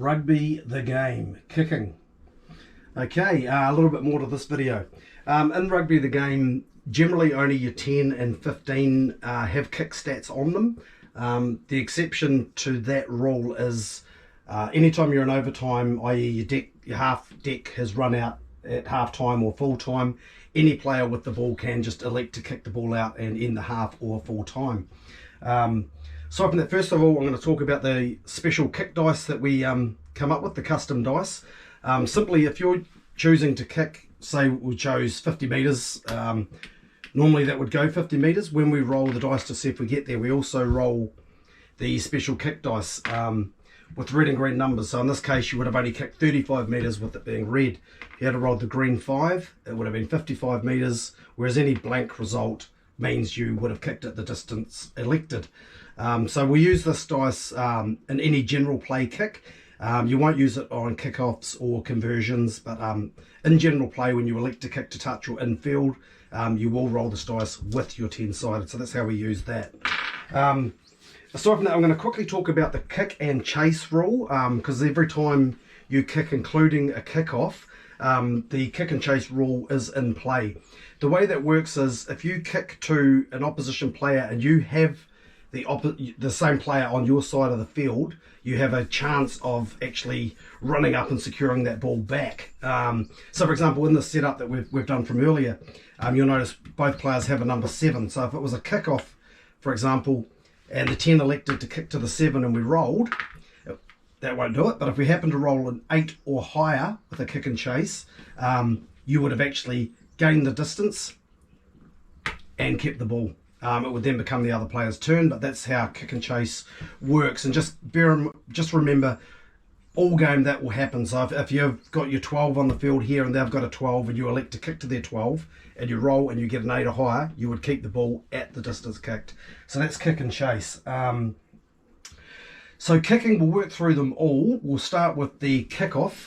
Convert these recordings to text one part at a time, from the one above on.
Rugby the game, kicking. Okay, a little bit more to this video. In rugby the game, generally only your 10 and 15 have kick stats on them. The exception to that rule is anytime you're in overtime, i.e. your half deck has run out at half time or full time, any player with the ball can just elect to kick the ball out and end the half or full time. So from that, first of all, I'm going to talk about the special kick dice that we come up with, the custom dice. Simply, if you're choosing to kick, say we chose 50 metres, normally that would go 50 metres. When we roll the dice to see if we get there, we also roll the special kick dice with red and green numbers. So in this case, you would have only kicked 35 metres with it being red. If you had to roll the green 5, it would have been 55 metres, whereas any blank result means you would have kicked at the distance elected. So we use this dice in any general play kick. You won't use it on kickoffs or conversions, but in general play, when you elect to kick to touch or infield, you will roll this dice with your 10-sided. So that's how we use that. Aside from that, I'm going to quickly talk about the kick and chase rule, because every time you kick, including a kickoff, the kick and chase rule is in play. The way that works is if you kick to an opposition player and you have the same player on your side of the field, you have a chance of actually running up and securing that ball back. So for example, in the setup that we've done from earlier, you'll notice both players have a number 7. So if it was a kickoff, for example, and the 10 elected to kick to the 7 and we rolled, that won't do it. But if we happen to roll an 8 or higher with a kick and chase, you would have actually gained the distance and kept the ball. It would then become the other player's turn, but that's how kick and chase works. And just remember, all game that will happen. So if you've got your 12 on the field here and they've got a 12 and you elect to kick to their 12 and you roll and you get an 8 or higher, you would keep the ball at the distance kicked. So that's kick and chase. So kicking, we'll work through them all. We'll start with the kickoff.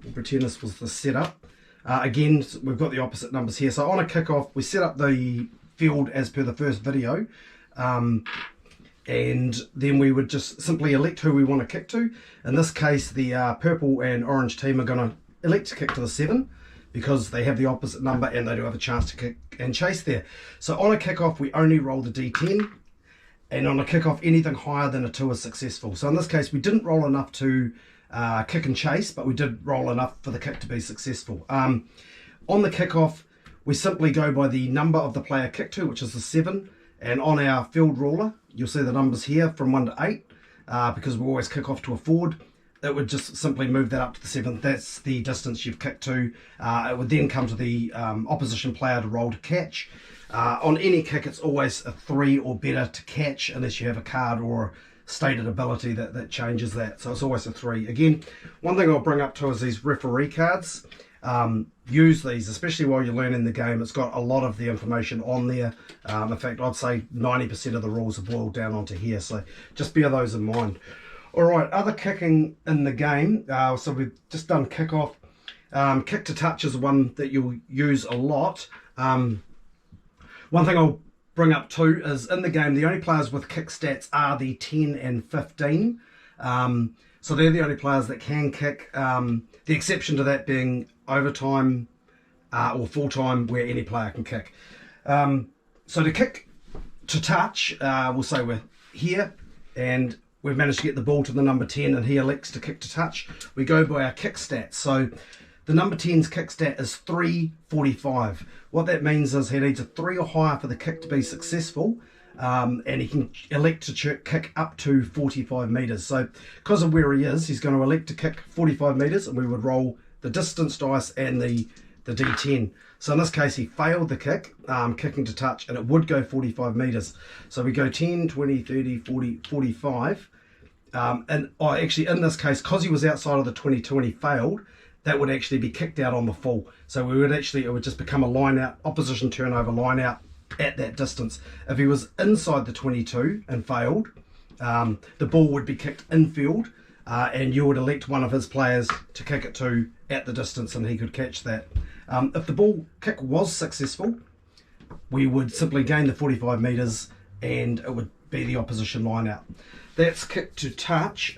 We'll pretend this was the setup. Again, we've got the opposite numbers here. So on a kickoff, we set up the field as per the first video, and then we would just simply elect who we want to kick to. In this case, the purple and orange team are going to elect to kick to the 7 because they have the opposite number and they do have a chance to kick and chase there. So on a kickoff, we only roll the D10, and on a kickoff, anything higher than a 2 is successful. So in this case, we didn't roll enough to kick and chase, but we did roll enough for the kick to be successful. On the kickoff, we simply go by the number of the player kicked to, which is the 7. And on our field ruler, you'll see the numbers here from 1 to 8, because we always kick off to a forward. It would just simply move that up to the 7. That's the distance you've kicked to. It would then come to the opposition player to roll to catch. On any kick, it's always a 3 or better to catch, unless you have a card or stated ability that changes that. So it's always a 3. Again, one thing I'll bring up too is these referee cards. Use these, especially while you're learning the game. It's got a lot of the information on there. In fact, I'd say 90% of the rules are boiled down onto here, so just bear those in mind. Alright, other kicking in the game. So we've just done kickoff. Kick to touch is one that you'll use a lot. One thing I'll bring up too is in the game, the only players with kick stats are the 10 and 15. So they're the only players that can kick. The exception to that being overtime or full time, where any player can kick. So to kick to touch, we'll say we're here and we've managed to get the ball to the number 10 and he elects to kick to touch. We go by our kick stats. So the number 10's kick stat is 345. What that means is he needs a 3 or higher for the kick to be successful. And he can elect to kick up to 45 metres. So because of where he is, he's going to elect to kick 45 metres, and we would roll the distance dice and the D10. So in this case, he failed the kick, kicking to touch, and it would go 45 metres. So we go 10, 20, 30, 40, 45. Actually, in this case, because he was outside of the 22 and he failed, that would actually be kicked out on the full. So it would just become a line out, opposition turnover line out at that distance. If he was inside the 22 and failed, the ball would be kicked infield, and you would elect one of his players to kick it to at the distance and he could catch that. If the ball kick was successful, we would simply gain the 45 metres and it would be the opposition line out. That's kick to touch.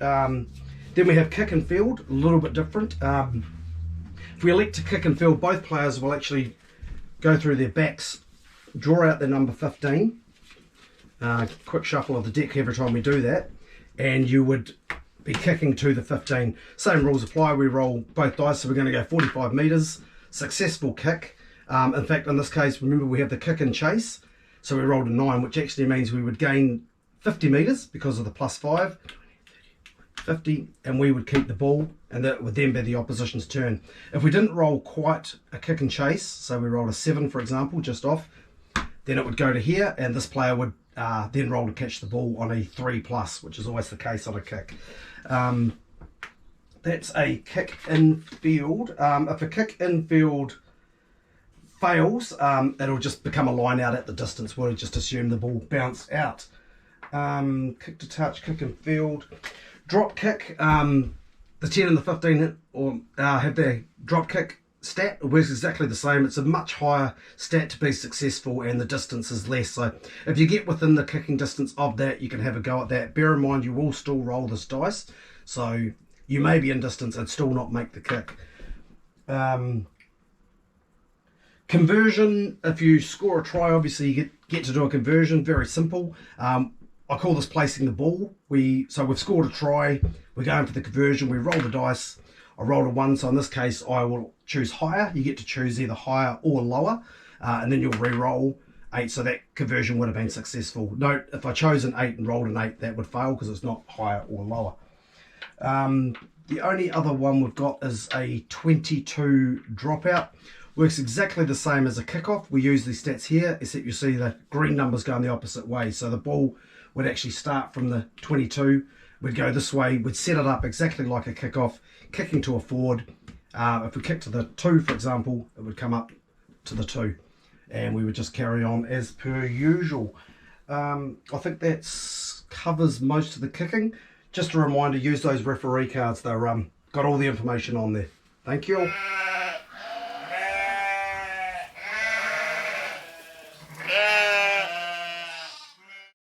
Then we have kick and field, a little bit different. If we elect to kick and field, both players will actually go through their backs, draw out their number 15. Quick shuffle of the deck every time we do that, and you would be kicking to the 15. Same rules apply. We roll both dice, so we're going to go 45 metres. Successful kick. In fact, in this case, remember we have the kick and chase, so we rolled a 9, which actually means we would gain 50 metres because of the +5, 50, and we would keep the ball, and that would then be the opposition's turn. If we didn't roll quite a kick and chase, so we rolled a 7, for example, just off, then it would go to here, and this player would then roll to catch the ball on a 3+, which is always the case on a kick. That's a kick in field. If a kick in field fails, it'll just become a line out at the distance. We'll just assume the ball bounced out. Kick to touch, kick in field. Drop kick, the 10 and the 15 have their drop kick stat. It works exactly the same. It's a much higher stat to be successful, and the distance is less. So if you get within the kicking distance of that, you can have a go at that. Bear in mind, you will still roll this dice, so you may be in distance and still not make the kick. Conversion, if you score a try, obviously you get to do a conversion. Very simple. I call this placing the ball. So we've scored a try, we're going for the conversion, we roll the dice. I rolled a 1, so in this case I will choose higher. You get to choose either higher or lower, and then you'll re-roll 8, so that conversion would have been successful. Note, if I chose an 8 and rolled an 8, that would fail because it's not higher or lower. The only other one we've got is a 22 dropout. Works exactly the same as a kickoff. We use these stats here, except you see the green numbers going the opposite way. So the ball would actually start from the 22, we'd go this way, we'd set it up exactly like a kickoff, kicking to a forward. If we kick to the 2, for example, it would come up to the 2, and we would just carry on as per usual. I think that covers most of the kicking. Just a reminder, use those referee cards. They're got all the information on there. Thank you all.